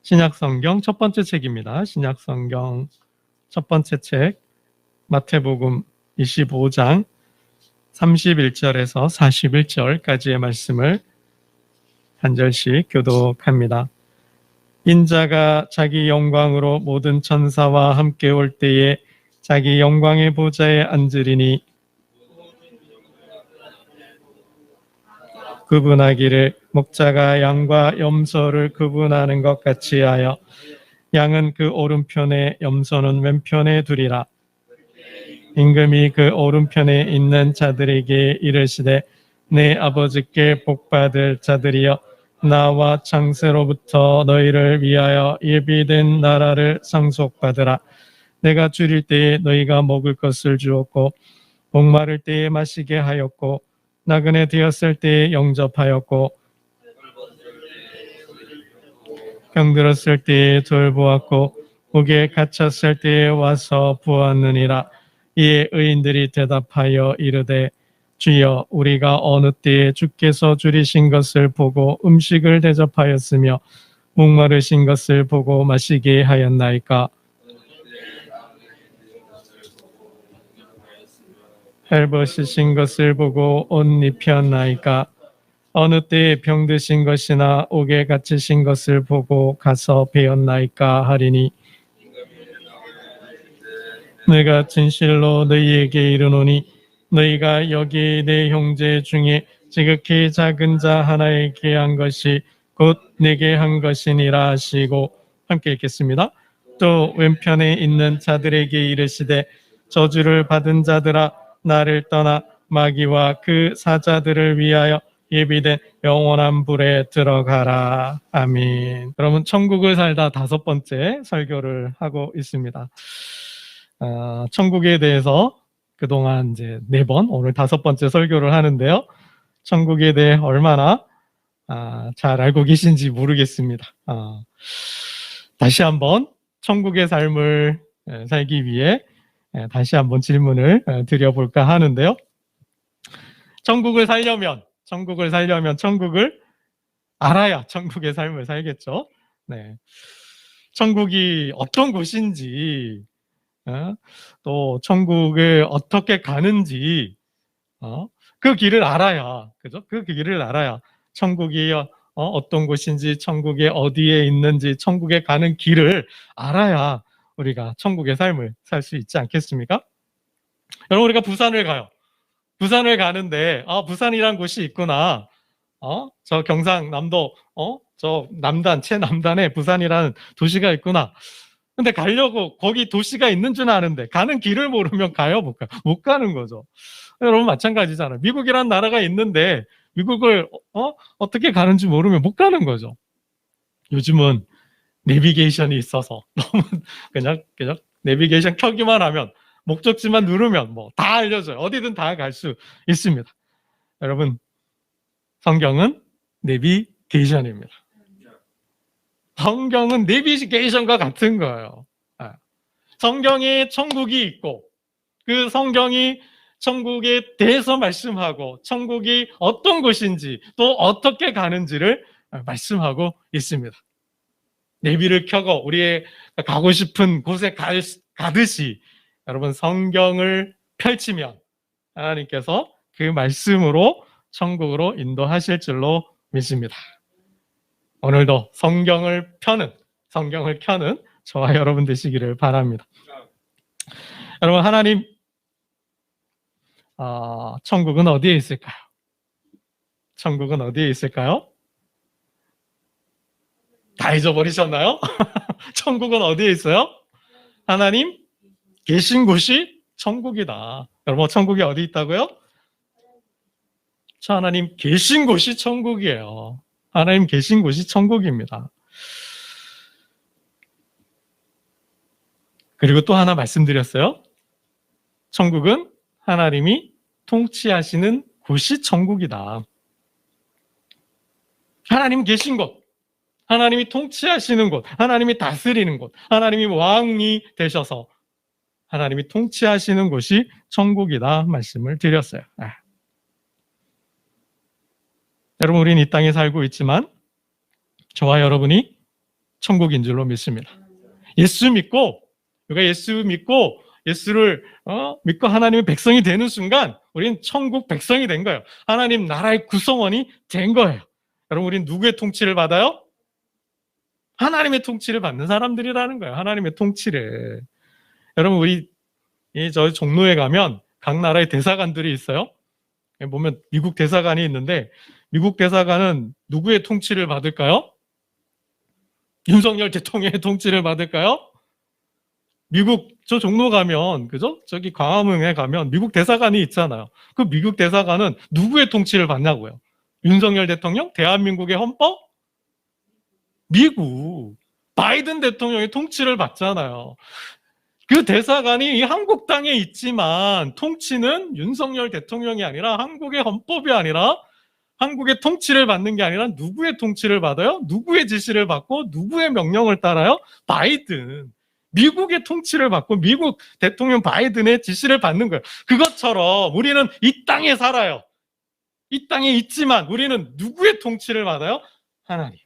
신약성경 첫 번째 책입니다. 신약성경 첫 번째 책 마태복음 25장 31절에서 41절까지의 말씀을 한 절씩 교독합니다. 인자가 자기 영광으로 모든 천사와 함께 올 때에 자기 영광의 보좌에 앉으리니 구분하기를 목자가 양과 염소를 구분하는 것 같이 하여 양은 그 오른편에 염소는 왼편에 두리라. 임금이 그 오른편에 있는 자들에게 이르시되 내 아버지께 복받을 자들이여 나와 창세로부터 너희를 위하여 예비된 나라를 상속받으라. 내가 줄일 때에 너희가 먹을 것을 주었고 목마를 때에 마시게 하였고 나그네 되었을 때에 영접하였고 병들었을 때에 돌보았고 옥에 갇혔을 때에 와서 보았느니라. 이에 의인들이 대답하여 이르되 주여 우리가 어느 때에 주께서 줄이신 것을 보고 음식을 대접하였으며 목마르신 것을 보고 마시게 하였나이까. 헬벗으신 것을 보고 옷 입혔나이까. 어느 때에 병드신 것이나 옥에 갇히신 것을 보고 가서 배웠나이까 하리니 내가 진실로 너희에게 이르노니 너희가 여기 내 형제 중에 지극히 작은 자 하나에게 한 것이 곧 내게 한 것이니라 하시고 함께 읽겠습니다. 또 왼편에 있는 자들에게 이르시되 저주를 받은 자들아 나를 떠나 마귀와 그 사자들을 위하여 예비된 영원한 불에 들어가라. 아멘. 여러분 천국을 살다 5번째 설교를 하고 있습니다. 천국에 대해서 그동안 이제 4번, 오늘 5번째 설교를 하는데요. 천국에 대해 얼마나 잘 알고 계신지 모르겠습니다. 다시 한번 천국의 삶을 살기 위해 다시 한번 질문을 드려볼까 하는데요. 천국을 살려면 천국을 알아야 천국의 삶을 살겠죠. 네. 천국이 어떤 곳인지, 또 천국에 어떻게 가는지, 그 길을 알아야, 그죠? 그 길을 알아야 천국이 어떤 곳인지, 천국에 어디에 있는지, 천국에 가는 길을 알아야 우리가 천국의 삶을 살 수 있지 않겠습니까? 여러분, 우리가 부산을 가요. 부산을 가는데 부산이란 곳이 있구나. 저 경상남도 저 남단 최남단에 부산이라는 도시가 있구나. 근데 가려고 거기 도시가 있는 줄 아는데 가는 길을 모르면 가요, 못 가요? 못 가는 거죠. 여러분 마찬가지잖아요. 미국이란 나라가 있는데 미국을 어떻게 가는지 모르면 못 가는 거죠. 요즘은 내비게이션이 있어서 너무 그냥 내비게이션 켜기만 하면 목적지만 누르면 뭐 다 알려줘요. 어디든 다 갈 수 있습니다. 여러분 성경은 내비게이션입니다. 성경은 내비게이션과 같은 거예요. 성경에 천국이 있고 그 성경이 천국에 대해서 말씀하고 천국이 어떤 곳인지 또 어떻게 가는지를 말씀하고 있습니다. 내비를 켜고 우리의 가고 싶은 곳에 가듯이 여러분 성경을 펼치면 하나님께서 그 말씀으로 천국으로 인도하실 줄로 믿습니다. 오늘도 성경을 켜는 저와 여러분 되시기를 바랍니다. 여러분 하나님 천국은 어디에 있을까요? 천국은 어디에 있을까요? 다 잊어버리셨나요? 천국은 어디에 있어요? 하나님 계신 곳이 천국이다. 여러분 천국이 어디 있다고요? 하나님 계신 곳이 천국이에요. 하나님 계신 곳이 천국입니다. 그리고 또 하나 말씀드렸어요. 천국은 하나님이 통치하시는 곳이 천국이다. 하나님 계신 곳, 하나님이 통치하시는 곳, 하나님이 다스리는 곳, 하나님이 왕이 되셔서 하나님이 통치하시는 곳이 천국이다 말씀을 드렸어요. 여러분 우리는 이 땅에 살고 있지만 저와 여러분이 천국인 줄로 믿습니다. 예수 믿고, 우리가 예수 믿고 예수를 믿고 하나님의 백성이 되는 순간 우리는 천국 백성이 된 거예요. 하나님 나라의 구성원이 된 거예요. 여러분, 우리는 누구의 통치를 받아요? 하나님의 통치를 받는 사람들이라는 거예요. 하나님의 통치를. 여러분, 우리 저희 종로에 가면 각 나라의 대사관들이 있어요. 보면 미국 대사관이 있는데, 미국 대사관은 누구의 통치를 받을까요? 윤석열 대통령의 통치를 받을까요? 미국 저 종로 가면, 그죠? 저기 광화문에 가면 미국 대사관이 있잖아요. 그 미국 대사관은 누구의 통치를 받냐고요? 윤석열 대통령? 대한민국의 헌법? 미국 바이든 대통령의 통치를 받잖아요. 그 대사관이 이 한국 땅에 있지만 통치는 윤석열 대통령이 아니라 한국의 헌법이 아니라 한국의 통치를 받는 게 아니라 누구의 통치를 받아요? 누구의 지시를 받고 누구의 명령을 따라요? 바이든. 미국의 통치를 받고 미국 대통령 바이든의 지시를 받는 거예요. 그것처럼 우리는 이 땅에 살아요. 이 땅에 있지만 우리는 누구의 통치를 받아요? 하나님.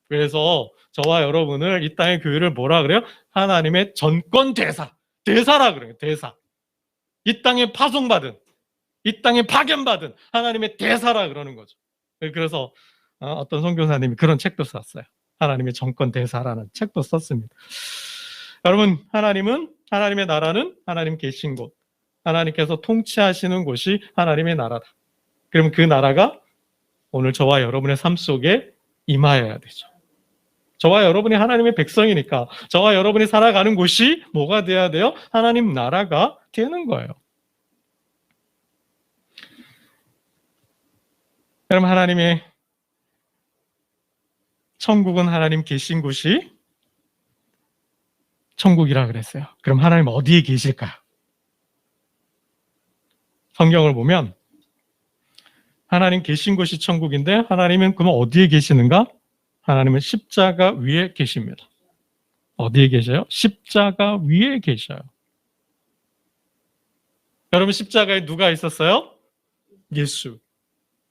그래서 저와 여러분을 이 땅의 교회를 뭐라 그래요? 하나님의 전권 대사. 대사라 그래요. 대사. 이 땅에 파송받은, 이 땅에 파견받은 하나님의 대사라 그러는 거죠. 그래서 어떤 선교사님이 그런 책도 썼어요. 하나님의 정권 대사라는 책도 썼습니다. 여러분, 하나님의 나라는 하나님 계신 곳, 하나님께서 통치하시는 곳이 하나님의 나라다. 그러면 그 나라가 오늘 저와 여러분의 삶 속에 임하여야 되죠. 저와 여러분이 하나님의 백성이니까 저와 여러분이 살아가는 곳이 뭐가 돼야 돼요? 하나님 나라가 되는 거예요. 여러분, 하나님의 천국은 하나님 계신 곳이 천국이라 그랬어요. 그럼 하나님 어디에 계실까요? 성경을 보면 하나님 계신 곳이 천국인데 하나님은 그러면 어디에 계시는가? 하나님은 십자가 위에 계십니다. 어디에 계셔요? 십자가 위에 계셔요. 여러분, 십자가에 누가 있었어요? 예수.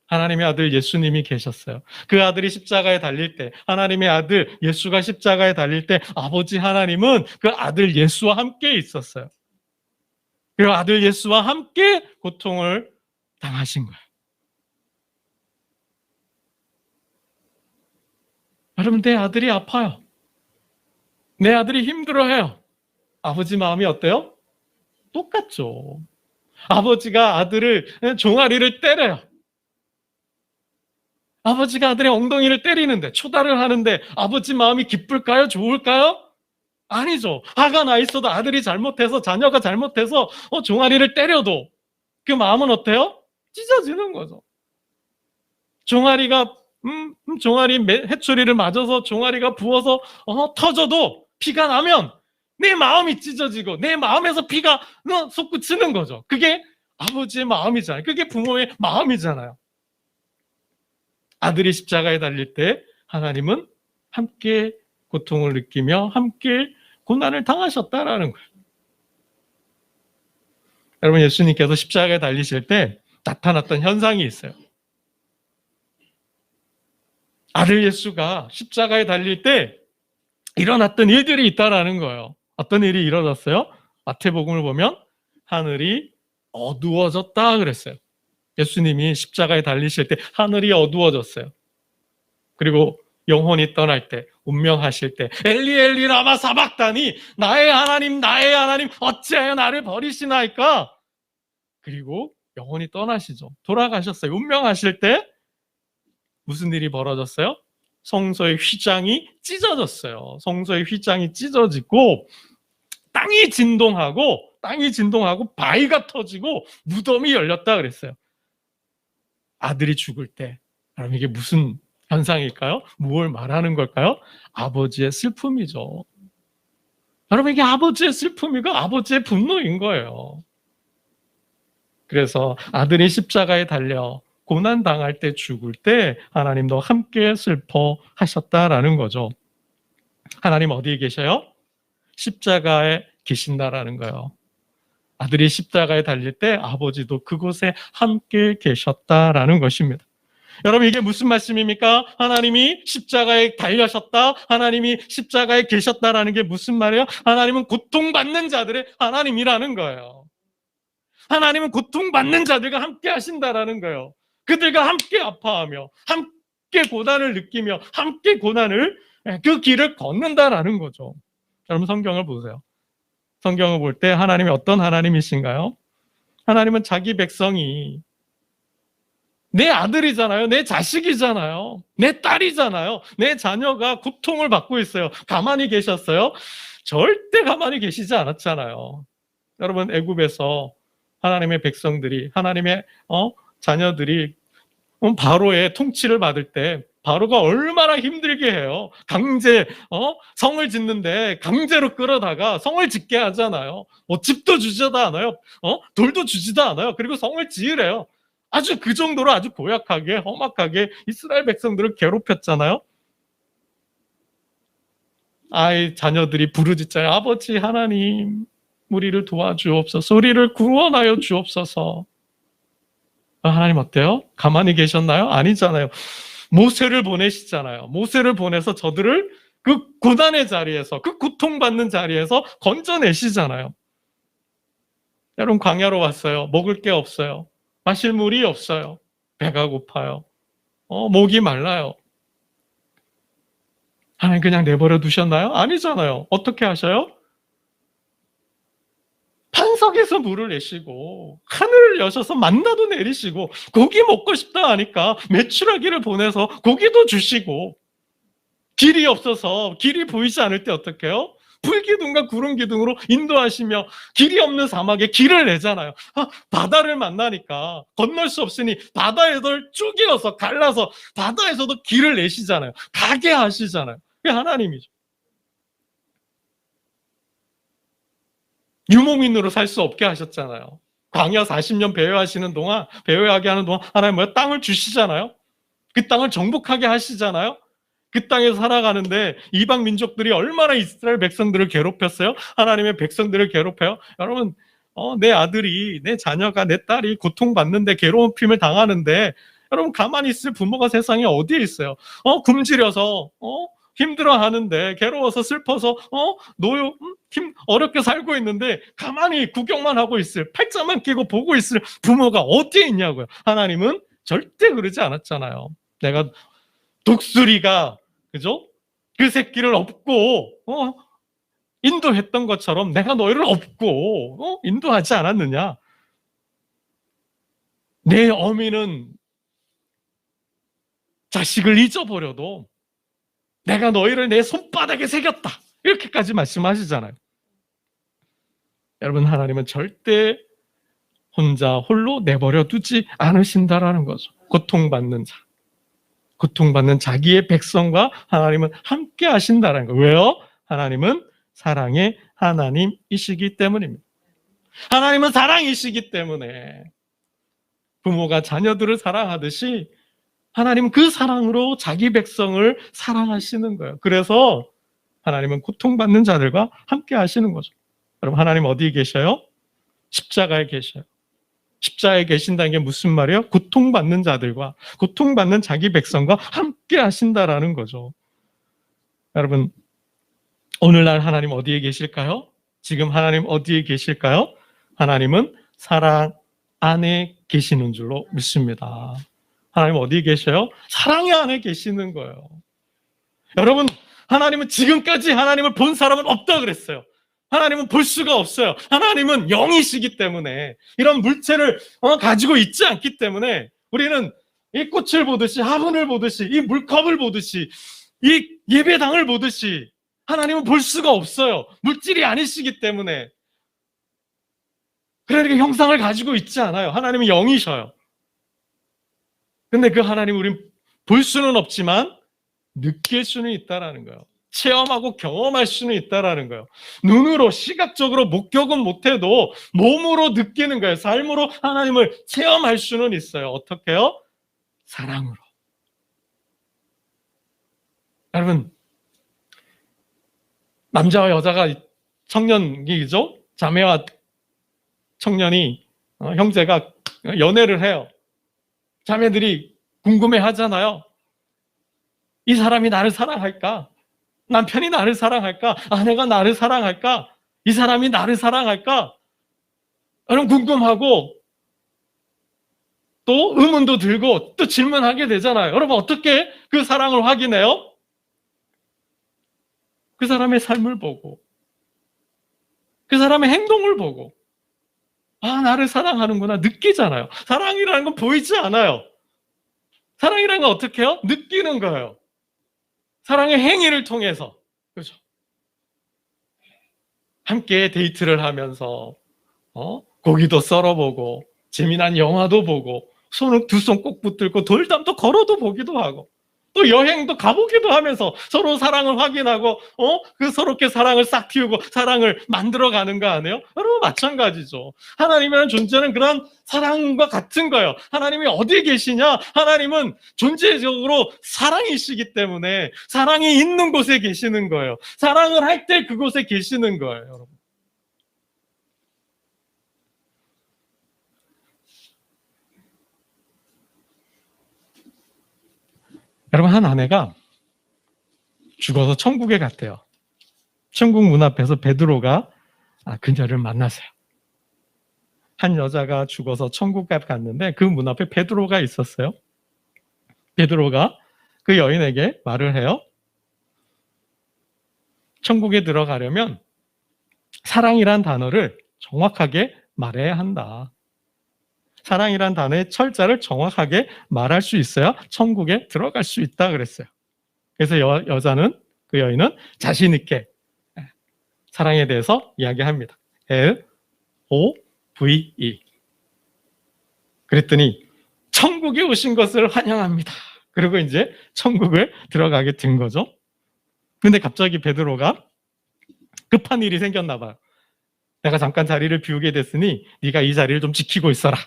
하나님의 아들 예수님이 계셨어요. 그 아들이 십자가에 달릴 때, 하나님의 아들 예수가 십자가에 달릴 때 아버지 하나님은 그 아들 예수와 함께 있었어요. 그리고 아들 예수와 함께 고통을 당하신 거예요. 여러분, 내 아들이 아파요. 내 아들이 힘들어해요. 아버지 마음이 어때요? 똑같죠. 아버지가 아들을 종아리를 때려요. 아버지가 아들의 엉덩이를 때리는데, 초달을 하는데 아버지 마음이 기쁠까요? 좋을까요? 아니죠. 화가 나 있어도 아들이 잘못해서, 자녀가 잘못해서 종아리를 때려도 그 마음은 어때요? 찢어지는 거죠. 종아리가 종아리 해초리를 맞아서 종아리가 부어서 터져도 피가 나면 내 마음이 찢어지고 내 마음에서 피가 솟구치는 거죠. 그게 아버지의 마음이잖아요. 그게 부모의 마음이잖아요. 아들이 십자가에 달릴 때 하나님은 함께 고통을 느끼며 함께 고난을 당하셨다라는 거예요. 여러분, 예수님께서 십자가에 달리실 때 나타났던 현상이 있어요. 아들 예수가 십자가에 달릴 때 일어났던 일들이 있다라는 거예요. 어떤 일이 일어났어요? 마태복음을 보면 하늘이 어두워졌다 그랬어요. 예수님이 십자가에 달리실 때 하늘이 어두워졌어요. 그리고 영혼이 떠날 때, 운명하실 때 엘리 엘리 라마 사박다니, 나의 하나님 어찌하여 나를 버리시나이까. 그리고 영혼이 떠나시죠. 돌아가셨어요. 운명하실 때 무슨 일이 벌어졌어요? 성소의 휘장이 찢어졌어요. 성소의 휘장이 찢어지고 땅이 진동하고 바위가 터지고 무덤이 열렸다 그랬어요. 아들이 죽을 때. 그럼 이게 무슨 현상일까요? 무엇을 말하는 걸까요? 아버지의 슬픔이죠. 여러분, 이게 아버지의 슬픔이고 아버지의 분노인 거예요. 그래서 아들이 십자가에 달려 고난 당할 때, 죽을 때 하나님도 함께 슬퍼하셨다라는 거죠. 하나님 어디에 계셔요? 십자가에 계신다라는 거예요. 아들이 십자가에 달릴 때 아버지도 그곳에 함께 계셨다라는 것입니다. 여러분, 이게 무슨 말씀입니까? 하나님이 십자가에 달려셨다, 하나님이 십자가에 계셨다라는 게 무슨 말이에요? 하나님은 고통받는 자들의 하나님이라는 거예요. 하나님은 고통받는 자들과 함께 하신다라는 거예요. 그들과 함께 아파하며 함께 고난을 느끼며 함께 고난을, 그 길을 걷는다라는 거죠. 여러분, 성경을 보세요. 성경을 볼 때 하나님이 어떤 하나님이신가요? 하나님은 자기 백성이 내 아들이잖아요. 내 자식이잖아요. 내 딸이잖아요. 내 자녀가 고통을 받고 있어요. 가만히 계셨어요? 절대 가만히 계시지 않았잖아요. 여러분, 애굽에서 하나님의 백성들이, 하나님의 자녀들이 바로의 통치를 받을 때 바로가 얼마나 힘들게 해요. 강제 성을 짓는데 강제로 끌어다가 성을 짓게 하잖아요. 뭐 집도 주지도 않아요. 돌도 주지도 않아요. 그리고 성을 지으래요. 아주 그 정도로 아주 고약하게 험악하게 이스라엘 백성들을 괴롭혔잖아요. 아이 자녀들이 부르짖자요. 아버지 하나님, 우리를 도와주옵소서, 우리를 구원하여 주옵소서. 하나님 어때요? 가만히 계셨나요? 아니잖아요. 모세를 보내시잖아요. 모세를 보내서 저들을 그 고난의 자리에서, 그 고통받는 자리에서 건져내시잖아요. 여러분, 광야로 왔어요. 먹을 게 없어요. 마실 물이 없어요. 배가 고파요. 목이 말라요. 하나님 그냥 내버려 두셨나요? 아니잖아요. 어떻게 하셔요? 반석에서 물을 내시고 하늘을 여셔서 만나도 내리시고, 고기 먹고 싶다 하니까 메추라기를 보내서 고기도 주시고, 길이 없어서 길이 보이지 않을 때 어떻게 해요? 불기둥과 구름기둥으로 인도하시며 길이 없는 사막에 길을 내잖아요. 바다를 만나니까 건널 수 없으니 바다에서 쪼개어서 갈라서 바다에서도 길을 내시잖아요. 가게 하시잖아요. 그게 하나님이죠. 유목민으로 살 수 없게 하셨잖아요. 광야 40년 배회하시는 동안, 배회하게 하는 동안 하나님 뭐야? 땅을 주시잖아요. 그 땅을 정복하게 하시잖아요. 그 땅에서 살아가는데 이방 민족들이 얼마나 이스라엘 백성들을 괴롭혔어요? 하나님의 백성들을 괴롭혀요? 여러분, 내 아들이, 내 자녀가, 내 딸이 고통받는데, 괴로움을 당하는데, 여러분, 가만히 있을 부모가 세상에 어디에 있어요? 굶주려서 힘들어하는데, 괴로워서 슬퍼서 어렵게 살고 있는데 가만히 구경만 하고 있을, 팔짱만 끼고 보고 있을 부모가 어디에 있냐고요. 하나님은 절대 그러지 않았잖아요. 내가 독수리가, 그죠? 그 새끼를 업고 인도했던 것처럼 내가 너희를 업고 인도하지 않았느냐. 내 어미는 자식을 잊어버려도 내가 너희를 내 손바닥에 새겼다, 이렇게까지 말씀하시잖아요. 여러분, 하나님은 절대 혼자 홀로 내버려 두지 않으신다라는 거죠. 고통받는 자, 고통받는 자기의 백성과 하나님은 함께 하신다는 거예요. 왜요? 하나님은 사랑의 하나님이시기 때문입니다. 하나님은 사랑이시기 때문에 부모가 자녀들을 사랑하듯이 하나님은 그 사랑으로 자기 백성을 사랑하시는 거예요. 그래서 하나님은 고통받는 자들과 함께 하시는 거죠. 여러분, 하나님 어디에 계셔요? 십자가에 계셔요. 십자가에 계신다는 게 무슨 말이에요? 고통받는 자들과, 고통받는 자기 백성과 함께 하신다라는 거죠. 여러분, 오늘날 하나님 어디에 계실까요? 지금 하나님 어디에 계실까요? 하나님은 사랑 안에 계시는 줄로 믿습니다. 하나님 어디에 계셔요? 사랑 안에 계시는 거예요. 여러분, 하나님은 지금까지 하나님을 본 사람은 없다 그랬어요. 하나님은 볼 수가 없어요. 하나님은 영이시기 때문에, 이런 물체를 가지고 있지 않기 때문에 우리는 이 꽃을 보듯이, 화분을 보듯이, 이 물컵을 보듯이, 이 예배당을 보듯이 하나님은 볼 수가 없어요. 물질이 아니시기 때문에. 그러니까 형상을 가지고 있지 않아요. 하나님은 영이셔요. 근데 그 하나님 우린 볼 수는 없지만 느낄 수는 있다라는 거예요. 체험하고 경험할 수는 있다라는 거예요. 눈으로 시각적으로 목격은 못해도 몸으로 느끼는 거예요. 삶으로 하나님을 체험할 수는 있어요. 어떻게요? 사랑으로. 여러분, 남자와 여자가, 청년이죠? 자매와 청년이, 형제가 연애를 해요. 자매들이 궁금해 하잖아요. 이 사람이 나를 사랑할까? 남편이 나를 사랑할까? 아내가 나를 사랑할까? 이 사람이 나를 사랑할까? 여러분 궁금하고 또 의문도 들고 또 질문하게 되잖아요. 여러분 어떻게 그 사랑을 확인해요? 그 사람의 삶을 보고 그 사람의 행동을 보고 아 나를 사랑하는구나 느끼잖아요. 사랑이라는 건 보이지 않아요. 사랑이라는 건 어떻게 해요? 느끼는 거예요. 사랑의 행위를 통해서. 그렇죠? 함께 데이트를 하면서 고기도 썰어보고 재미난 영화도 보고 손을 두 손 꼭 붙들고 돌담도 걸어도 보기도 하고 또 여행도 가보기도 하면서 서로 사랑을 확인하고 그 서로께 사랑을 싹 틔우고 사랑을 만들어가는 거 아니에요? 여러분 마찬가지죠. 하나님이라는 존재는 그런 사랑과 같은 거예요. 하나님이 어디에 계시냐? 하나님은 존재적으로 사랑이시기 때문에 사랑이 있는 곳에 계시는 거예요. 사랑을 할 때 그곳에 계시는 거예요. 여러분. 여러분 한 아내가 죽어서 천국에 갔대요. 천국 문 앞에서 베드로가 그녀를 만났어요. 한 여자가 죽어서 천국에 갔는데 그 문 앞에 베드로가 있었어요. 베드로가 그 여인에게 말을 해요. 천국에 들어가려면 사랑이란 단어를 정확하게 말해야 한다. 사랑이란 단어의 철자를 정확하게 말할 수 있어야 천국에 들어갈 수 있다 그랬어요. 그래서 여자는 그 여인은 자신 있게 사랑에 대해서 이야기합니다. LOVE. 그랬더니 천국에 오신 것을 환영합니다. 그리고 이제 천국을 들어가게 된 거죠. 근데 갑자기 베드로가 급한 일이 생겼나 봐요. 내가 잠깐 자리를 비우게 됐으니 네가 이 자리를 좀 지키고 있어라.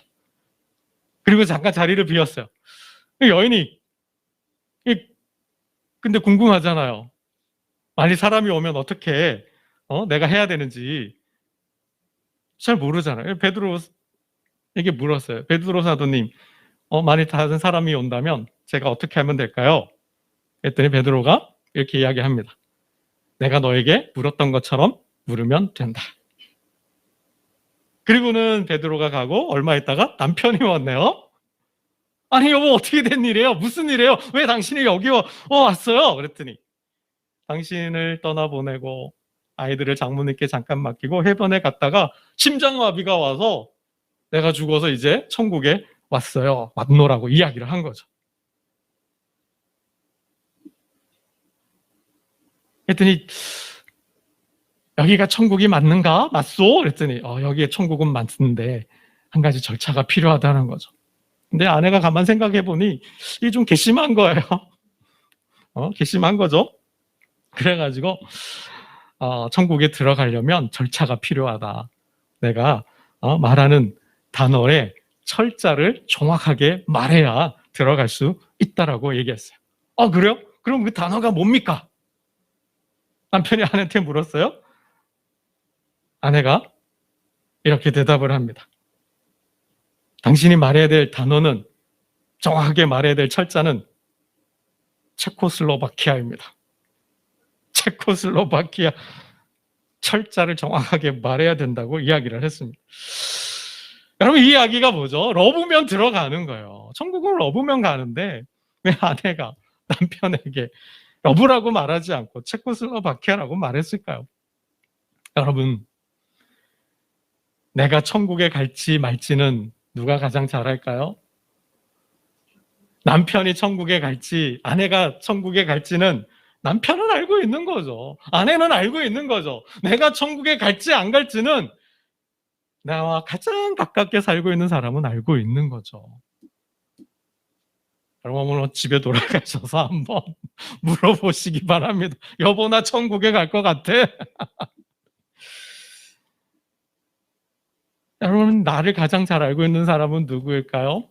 그리고 잠깐 자리를 비웠어요. 여인이 근데 궁금하잖아요. 만약 사람이 오면 어떻게 내가 해야 되는지 잘 모르잖아요. 베드로에게 물었어요. 베드로 사도님, 만약 다른 사람이 온다면 제가 어떻게 하면 될까요? 그랬더니 베드로가 이렇게 이야기합니다. 내가 너에게 물었던 것처럼 물으면 된다. 그리고는 베드로가 가고 얼마 있다가 남편이 왔네요. 아니 여보 어떻게 된 일이에요? 무슨 일이에요? 왜 당신이 여기 왔어요? 그랬더니 당신을 떠나보내고 아이들을 장모님께 잠깐 맡기고 해변에 갔다가 심장마비가 와서 내가 죽어서 이제 천국에 왔어요. 왔노라고 이야기를 한 거죠. 그랬더니 여기가 천국이 맞는가? 맞소? 그랬더니 여기에 천국은 맞는데 한 가지 절차가 필요하다는 거죠. 근데 아내가 가만 생각해 보니 이게 좀 괘씸한 거예요. 괘씸한 거죠. 그래가지고 천국에 들어가려면 절차가 필요하다. 내가 말하는 단어의 철자를 정확하게 말해야 들어갈 수 있다라고 얘기했어요. 그래요? 그럼 그 단어가 뭡니까? 남편이 아내한테 물었어요. 아내가 이렇게 대답을 합니다. 당신이 말해야 될 단어는 정확하게 말해야 될 철자는 체코슬로바키아입니다. 체코슬로바키아 철자를 정확하게 말해야 된다고 이야기를 했습니다. 여러분 이 이야기가 뭐죠? 러브면 들어가는 거예요. 천국은 러브면 가는데 왜 아내가 남편에게 러브라고 말하지 않고 체코슬로바키아라고 말했을까요? 여러분 내가 천국에 갈지 말지는 누가 가장 잘 알까요? 남편이 천국에 갈지 아내가 천국에 갈지는 남편은 알고 있는 거죠. 아내는 알고 있는 거죠. 내가 천국에 갈지 안 갈지는 나와 가장 가깝게 살고 있는 사람은 알고 있는 거죠. 여러분 오늘 집에 돌아가셔서 한번 물어보시기 바랍니다. 여보 나 천국에 갈 것 같아? 여러분 나를 가장 잘 알고 있는 사람은 누구일까요?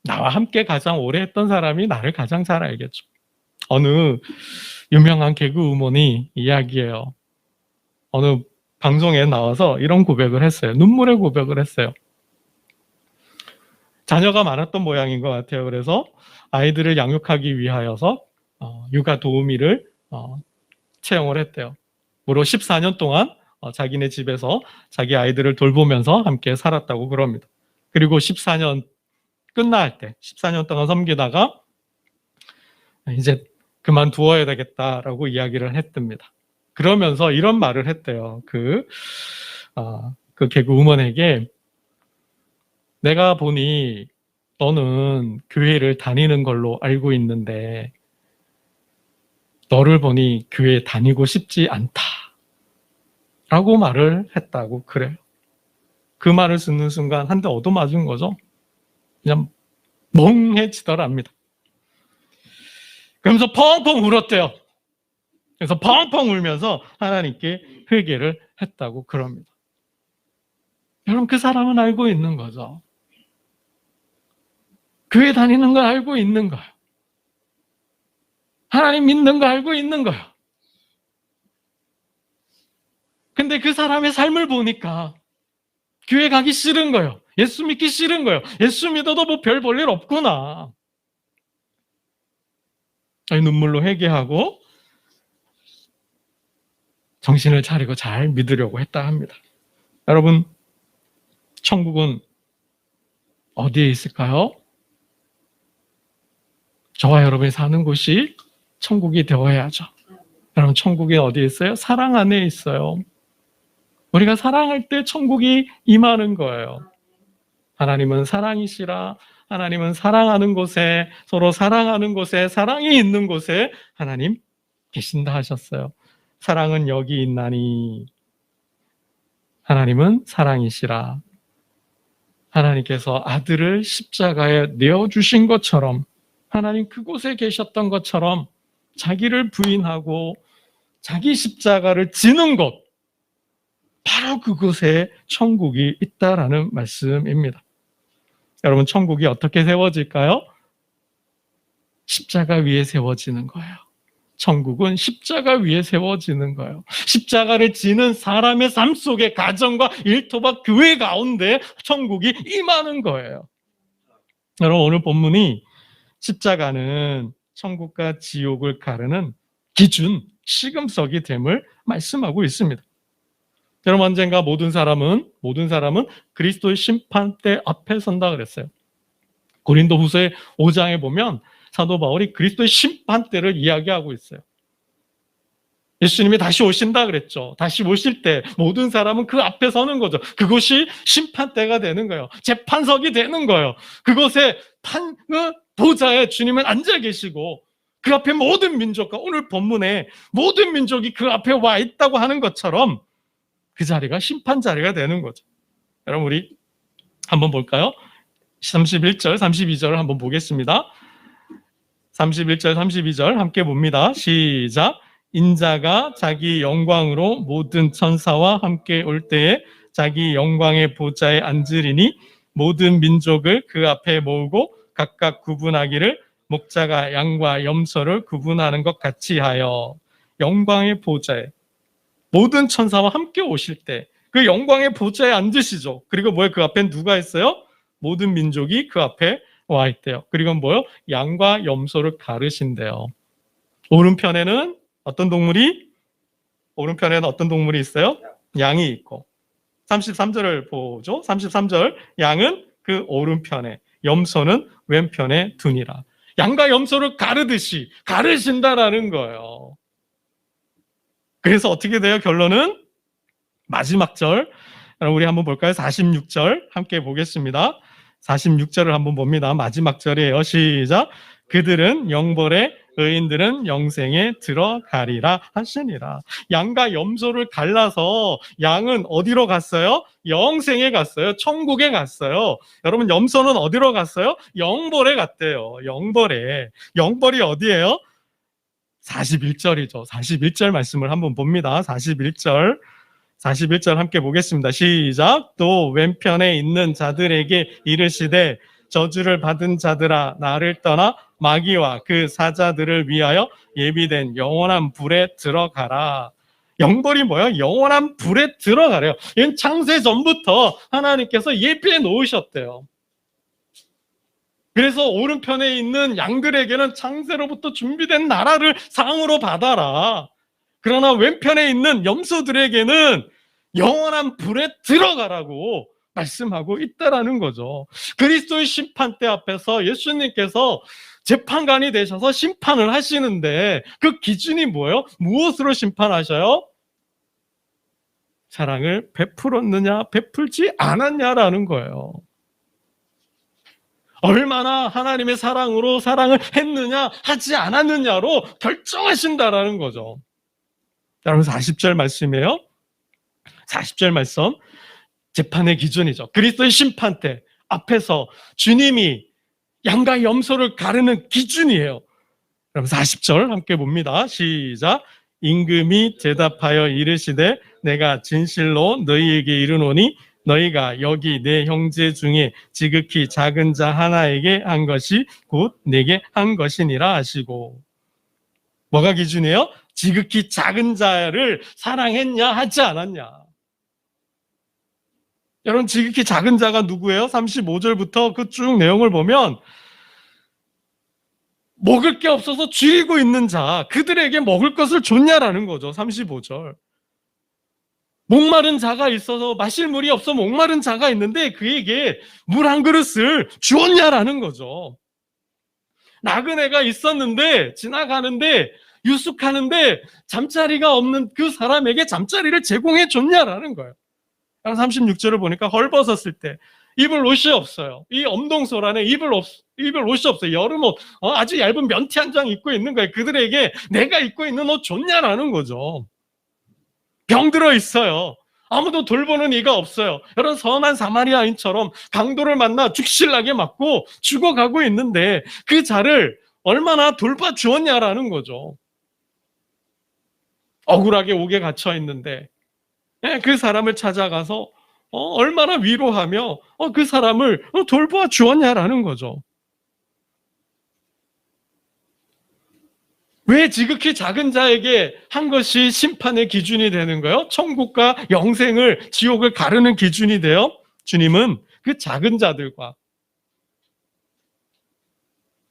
나와 함께 가장 오래 했던 사람이 나를 가장 잘 알겠죠. 어느 유명한 개그우먼이 이야기해요. 어느 방송에 나와서 이런 고백을 했어요. 눈물의 고백을 했어요. 자녀가 많았던 모양인 것 같아요. 그래서 아이들을 양육하기 위하여서 육아 도우미를 채용을 했대요. 무려 14년 동안 자기네 집에서 자기 아이들을 돌보면서 함께 살았다고 그럽니다. 그리고 14년 끝날 때 14년 동안 섬기다가 이제 그만두어야 되겠다라고 이야기를 했답니다. 그러면서 이런 말을 했대요. 그 개그우먼에게 내가 보니 너는 교회를 다니는 걸로 알고 있는데 너를 보니 교회 다니고 싶지 않다 라고 말을 했다고 그래요. 그 말을 듣는 순간 한 대 얻어맞은 거죠. 그냥 멍해지더랍니다. 그러면서 펑펑 울었대요. 그래서 펑펑 울면서 하나님께 회개를 했다고 그럽니다. 여러분, 그 사람은 알고 있는 거죠. 교회 다니는 걸 알고 있는 거예요. 하나님 믿는 거 알고 있는 거예요. 근데 그 사람의 삶을 보니까 교회 가기 싫은 거예요. 예수 믿기 싫은 거예요. 예수 믿어도 뭐 별 볼 일 없구나. 눈물로 회개하고 정신을 차리고 잘 믿으려고 했다 합니다. 여러분, 천국은 어디에 있을까요? 저와 여러분이 사는 곳이 천국이 되어야죠. 여러분, 천국이 어디에 있어요? 사랑 안에 있어요. 우리가 사랑할 때 천국이 임하는 거예요. 하나님은 사랑이시라. 하나님은 사랑하는 곳에, 서로 사랑하는 곳에, 사랑이 있는 곳에 하나님 계신다 하셨어요. 사랑은 여기 있나니 하나님은 사랑이시라. 하나님께서 아들을 십자가에 내어주신 것처럼, 하나님 그곳에 계셨던 것처럼 자기를 부인하고 자기 십자가를 지는 곳, 바로 그곳에 천국이 있다라는 말씀입니다. 여러분, 천국이 어떻게 세워질까요? 십자가 위에 세워지는 거예요. 천국은 십자가 위에 세워지는 거예요. 십자가를 지는 사람의 삶 속에 가정과 일터와 교회 가운데 천국이 임하는 거예요. 여러분, 오늘 본문이 십자가는 천국과 지옥을 가르는 기준, 시금석이 됨을 말씀하고 있습니다. 여러분, 언젠가 모든 사람은 그리스도의 심판대 앞에 선다 그랬어요. 고린도후서 5장에 보면 사도 바울이 그리스도의 심판대를 이야기하고 있어요. 예수님이 다시 오신다 그랬죠. 다시 오실 때 모든 사람은 그 앞에 서는 거죠. 그것이 심판대가 되는 거예요. 재판석이 되는 거예요. 그곳에 보좌에 주님은 앉아 계시고 그 앞에 모든 민족과, 오늘 본문에 모든 민족이 그 앞에 와 있다고 하는 것처럼 그 자리가 심판 자리가 되는 거죠. 여러분, 우리 한번 볼까요? 31절, 32절을 한번 보겠습니다. 31절, 32절 함께 봅니다. 시작. 인자가 자기 영광으로 모든 천사와 함께 올 때에 자기 영광의 보좌에 앉으리니 모든 민족을 그 앞에 모으고 각각 구분하기를 목자가 양과 염소를 구분하는 것 같이 하여. 영광의 보좌에 모든 천사와 함께 오실 때 그 영광의 보좌에 앉으시죠. 그리고 뭐예요? 그 앞에 누가 있어요? 모든 민족이 그 앞에 와 있대요. 그리고 뭐요? 양과 염소를 가르신대요. 오른편에는 어떤 동물이 있어요? 양이 있고. 33절을 보죠. 33절. 양은 그 오른편에, 염소는 왼편에 두니라. 양과 염소를 가르듯이 가르신다라는 거예요. 그래서 어떻게 돼요? 결론은 마지막 절. 우리 한번 볼까요? 46절 함께 보겠습니다. 46절을 한번 봅니다. 마지막 절이에요. 시작. 그들은 영벌에, 의인들은 영생에 들어가리라 하시니라. 양과 염소를 갈라서 양은 어디로 갔어요? 영생에 갔어요. 천국에 갔어요. 여러분, 염소는 어디로 갔어요? 영벌에 갔대요. 영벌이 어디예요? 41절이죠. 41절 말씀을 한번 봅니다. 41절 함께 보겠습니다. 시작. 또 왼편에 있는 자들에게 이르시되 저주를 받은 자들아, 나를 떠나 마귀와 그 사자들을 위하여 예비된 영원한 불에 들어가라. 영벌이 뭐야? 영원한 불에 들어가래요. 이건 창세 전부터 하나님께서 예비해 놓으셨대요. 그래서 오른편에 있는 양들에게는 창세로부터 준비된 나라를 상으로 받아라. 그러나 왼편에 있는 염소들에게는 영원한 불에 들어가라고 말씀하고 있다라는 거죠. 그리스도의 심판대 앞에서 예수님께서 재판관이 되셔서 심판을 하시는데 그 기준이 뭐예요? 무엇으로 심판하셔요? 사랑을 베풀었느냐, 베풀지 않았냐라는 거예요. 얼마나 하나님의 사랑으로 사랑을 했느냐, 하지 않았느냐로 결정하신다라는 거죠. 여러분 40절 말씀이에요. 40절 말씀. 재판의 기준이죠. 그리스도의 심판 때 앞에서 주님이 양과 염소를 가르는 기준이에요. 그럼 40절 함께 봅니다. 시작. 임금이 대답하여 이르시되 내가 진실로 너희에게 이르노니 너희가 여기 내 형제 중에 지극히 작은 자 하나에게 한 것이 곧 내게 한 것이니라 하시고. 뭐가 기준이에요? 지극히 작은 자를 사랑했냐 하지 않았냐. 여러분 지극히 작은 자가 누구예요? 35절부터 그 쭉 내용을 보면 먹을 게 없어서 줄이고 있는 자, 그들에게 먹을 것을 줬냐라는 거죠. 35절. 목마른 자가 있어서 마실 물이 없어 목마른 자가 있는데 그에게 물 한 그릇을 주었냐라는 거죠. 나그네가 있었는데 지나가는데 유숙하는데 잠자리가 없는 그 사람에게 잠자리를 제공해 줬냐라는 거예요. 36절을 보니까 헐벗었을 때 입을 옷이 없어요. 이 엄동설 안에 입을 옷이 없어요. 여름옷 아주 얇은 면티 한 장 입고 있는 거예요. 그들에게 내가 입고 있는 옷 줬냐라는 거죠. 병들어 있어요. 아무도 돌보는 이가 없어요. 여러분 선한 사마리아인처럼 강도를 만나 죽실나게 맞고 죽어가고 있는데 그 자를 얼마나 돌봐 주었냐라는 거죠. 억울하게 옥에 갇혀 있는데 그 사람을 찾아가서 얼마나 위로하며 그 사람을 돌보아 주었냐라는 거죠. 왜 지극히 작은 자에게 한 것이 심판의 기준이 되는 거예요? 천국과 영생을, 지옥을 가르는 기준이 돼요? 주님은 그 작은 자들과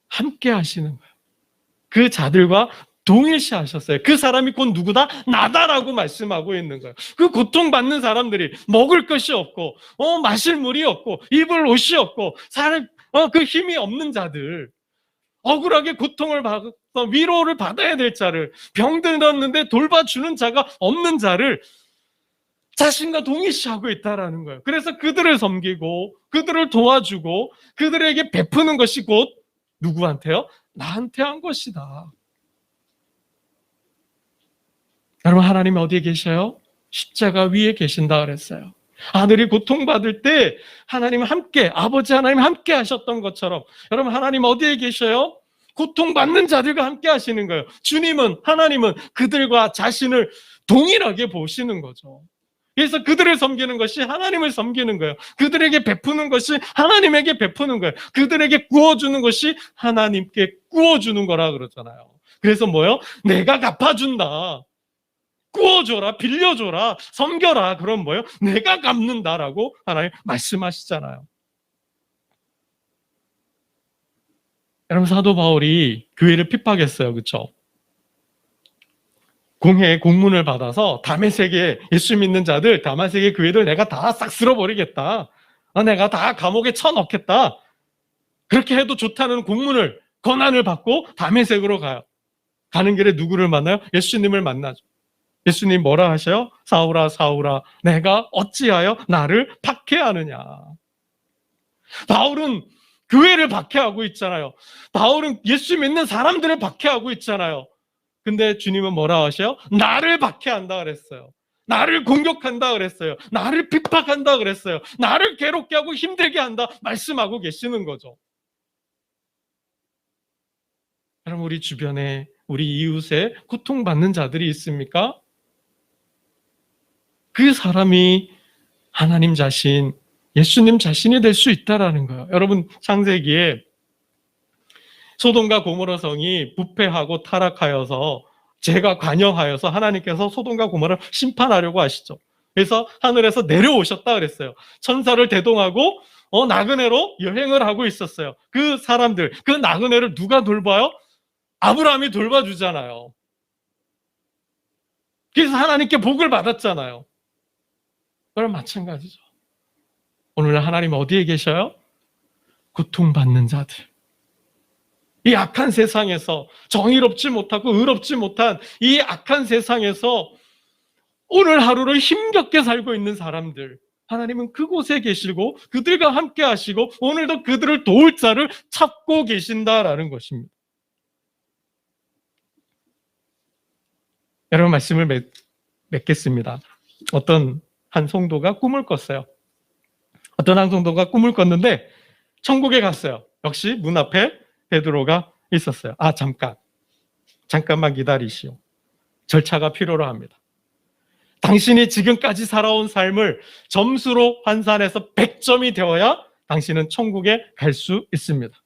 함께 하시는 거예요. 그 자들과 동일시하셨어요. 그 사람이 곧 누구다? 나다라고 말씀하고 있는 거예요. 그 고통받는 사람들이 먹을 것이 없고 마실 물이 없고 입을 옷이 없고 그 힘이 없는 자들, 억울하게 고통을 받아서 위로를 받아야 될 자를, 병들었는데 돌봐주는 자가 없는 자를 자신과 동일시하고 있다라는 거예요. 그래서 그들을 섬기고 그들을 도와주고 그들에게 베푸는 것이 곧 누구한테요? 나한테 한 것이다. 여러분 하나님 어디에 계셔요? 십자가 위에 계신다 그랬어요. 아들이 고통받을 때 하나님 함께, 아버지 하나님 함께 하셨던 것처럼 여러분 하나님 어디에 계셔요? 고통받는 자들과 함께 하시는 거예요. 주님은, 하나님은 그들과 자신을 동일하게 보시는 거죠. 그래서 그들을 섬기는 것이 하나님을 섬기는 거예요. 그들에게 베푸는 것이 하나님에게 베푸는 거예요. 그들에게 구워주는 것이 하나님께 구워주는 거라 그러잖아요. 그래서 뭐요? 내가 갚아준다. 구워줘라, 빌려줘라, 섬겨라. 그럼 뭐예요? 내가 갚는다라고 하나님 말씀하시잖아요. 여러분 사도 바울이 교회를 핍박했어요. 그렇죠? 공회에 공문을 받아서 다메섹에 예수 믿는 자들, 다메섹의 교회들 내가 다 싹 쓸어버리겠다. 내가 다 감옥에 쳐넣겠다. 그렇게 해도 좋다는 공문을, 권한을 받고 다메섹으로 가요. 가는 길에 누구를 만나요? 예수님을 만나죠. 예수님 뭐라 하셔요? 사울아 사울아 내가 어찌하여 나를 박해하느냐. 바울은 교회를 박해하고 있잖아요. 바울은 예수 믿는 사람들을 박해하고 있잖아요. 근데 주님은 뭐라 하셔요? 나를 박해한다 그랬어요. 나를 공격한다 그랬어요. 나를 핍박한다 그랬어요. 나를 괴롭게 하고 힘들게 한다 말씀하고 계시는 거죠. 여러분 우리 주변에 우리 이웃에 고통받는 자들이 있습니까? 그 사람이 하나님 자신, 예수님 자신이 될 수 있다라는 거예요. 여러분 창세기에 소돔과 고모라 성이 부패하고 타락하여서 죄가 관영하여서 하나님께서 소돔과 고모라를 심판하려고 하시죠. 그래서 하늘에서 내려오셨다 그랬어요. 천사를 대동하고 나그네로 여행을 하고 있었어요. 그 사람들, 그 나그네를 누가 돌봐요? 아브라함이 돌봐주잖아요. 그래서 하나님께 복을 받았잖아요. 그럼 마찬가지죠. 오늘 하나님 어디에 계셔요? 고통받는 자들. 이 악한 세상에서 정의롭지 못하고 의롭지 못한 이 악한 세상에서 오늘 하루를 힘겹게 살고 있는 사람들, 하나님은 그곳에 계시고 그들과 함께 하시고 오늘도 그들을 도울 자를 찾고 계신다라는 것입니다. 여러분, 말씀을 맺겠습니다. 어떤 한 성도가 꿈을 꿨어요. 어떤 한 성도가 꿈을 꿨는데 천국에 갔어요. 역시 문 앞에 베드로가 있었어요. 잠깐만 기다리시오. 절차가 필요로 합니다. 당신이 지금까지 살아온 삶을 점수로 환산해서 100점이 되어야 당신은 천국에 갈 수 있습니다.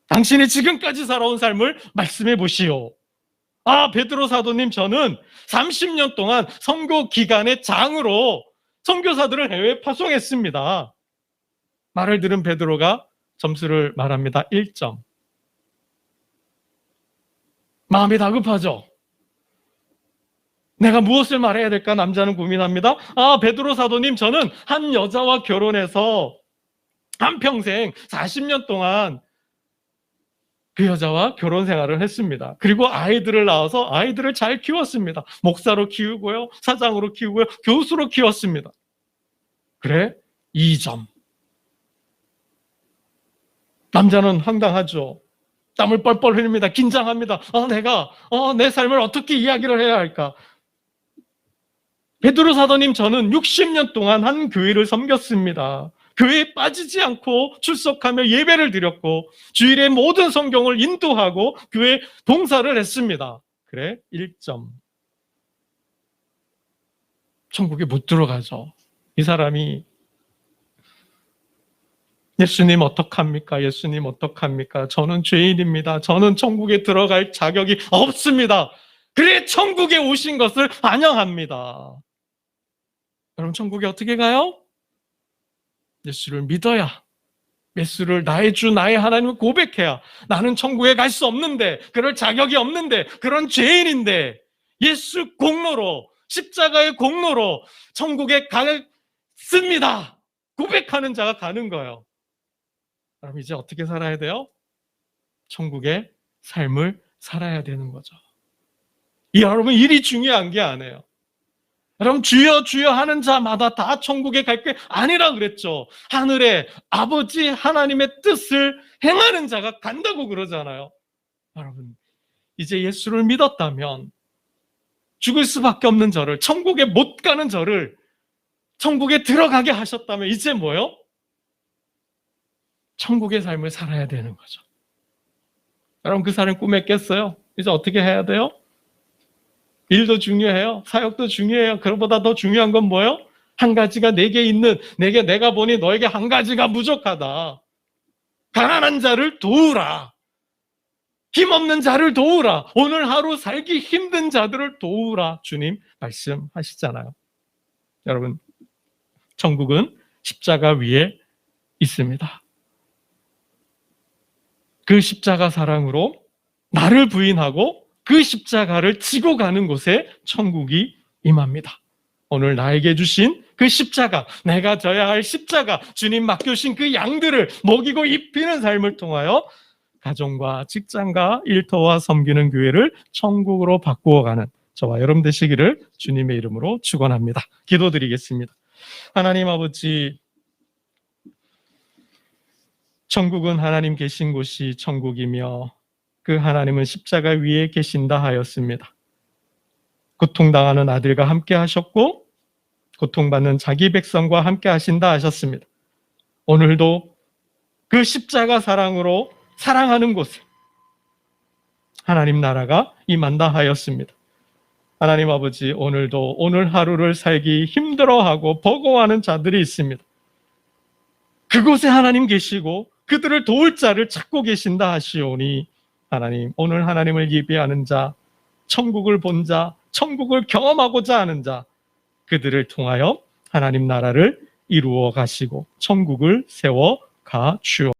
당신이 지금까지 살아온 삶을 말씀해 보시오. 베드로 사도님, 저는 30년 동안 선교 기간의 장으로 선교사들을 해외에 파송했습니다. 말을 들은 베드로가 점수를 말합니다. 1점. 마음이 다급하죠. 내가 무엇을 말해야 될까 남자는 고민합니다. 베드로 사도님, 저는 한 여자와 결혼해서 한평생 40년 동안 그 여자와 결혼 생활을 했습니다. 그리고 아이들을 낳아서 아이들을 잘 키웠습니다. 목사로 키우고요, 사장으로 키우고요, 교수로 키웠습니다. 그래? 2점. 남자는 황당하죠. 땀을 뻘뻘 흘립니다. 긴장합니다. 내가 내 삶을 어떻게 이야기를 해야 할까? 베드로 사도님, 저는 60년 동안 한 교회를 섬겼습니다. 교회에 빠지지 않고 출석하며 예배를 드렸고 주일에 모든 성경을 인도하고 교회 봉사를 했습니다. 그래? 1점. 천국에 못 들어가죠. 이 사람이 예수님 어떡합니까? 예수님 어떡합니까? 저는 죄인입니다. 저는 천국에 들어갈 자격이 없습니다. 그래, 천국에 오신 것을 환영합니다. 여러분, 천국에 어떻게 가요? 예수를 믿어야, 예수를 나의 주, 나의 하나님을 고백해야. 나는 천국에 갈 수 없는데, 그럴 자격이 없는데, 그런 죄인인데 예수 공로로, 십자가의 공로로 천국에 가겠습니다 고백하는 자가 가는 거예요. 그럼 이제 어떻게 살아야 돼요? 천국의 삶을 살아야 되는 거죠. 여러분, 일이 중요한 게 아니에요. 여러분, 주여 주여 하는 자마다 다 천국에 갈 게 아니라 그랬죠. 하늘의 아버지 하나님의 뜻을 행하는 자가 간다고 그러잖아요. 여러분, 이제 예수를 믿었다면 죽을 수밖에 없는 저를, 천국에 못 가는 저를 천국에 들어가게 하셨다면 이제 뭐요? 천국의 삶을 살아야 되는 거죠. 여러분, 그 사람 꿈에 깼어요. 이제 어떻게 해야 돼요? 일도 중요해요. 사역도 중요해요. 그것보다 더 중요한 건 뭐예요? 한 가지가 내게 있는, 내가 보니 너에게 한 가지가 부족하다. 가난한 자를 도우라. 힘없는 자를 도우라. 오늘 하루 살기 힘든 자들을 도우라. 주님 말씀하시잖아요. 여러분, 천국은 십자가 위에 있습니다. 그 십자가 사랑으로 나를 부인하고 그 십자가를 지고 가는 곳에 천국이 임합니다. 오늘 나에게 주신 그 십자가, 내가 져야 할 십자가, 주님 맡겨주신 그 양들을 먹이고 입히는 삶을 통하여 가정과 직장과 일터와 섬기는 교회를 천국으로 바꾸어가는 저와 여러분 되시기를 주님의 이름으로 축원합니다. 기도드리겠습니다. 하나님 아버지, 천국은 하나님 계신 곳이 천국이며 그 하나님은 십자가 위에 계신다 하였습니다. 고통당하는 아들과 함께 하셨고 고통받는 자기 백성과 함께 하신다 하셨습니다. 오늘도 그 십자가 사랑으로 사랑하는 곳에 하나님 나라가 임한다 하였습니다. 하나님 아버지, 오늘도 오늘 하루를 살기 힘들어하고 버거워하는 자들이 있습니다. 그곳에 하나님 계시고 그들을 도울 자를 찾고 계신다 하시오니 하나님, 오늘 하나님을 예배하는 자, 천국을 본 자, 천국을 경험하고자 하는 자, 그들을 통하여 하나님 나라를 이루어 가시고 천국을 세워 가주옵소서.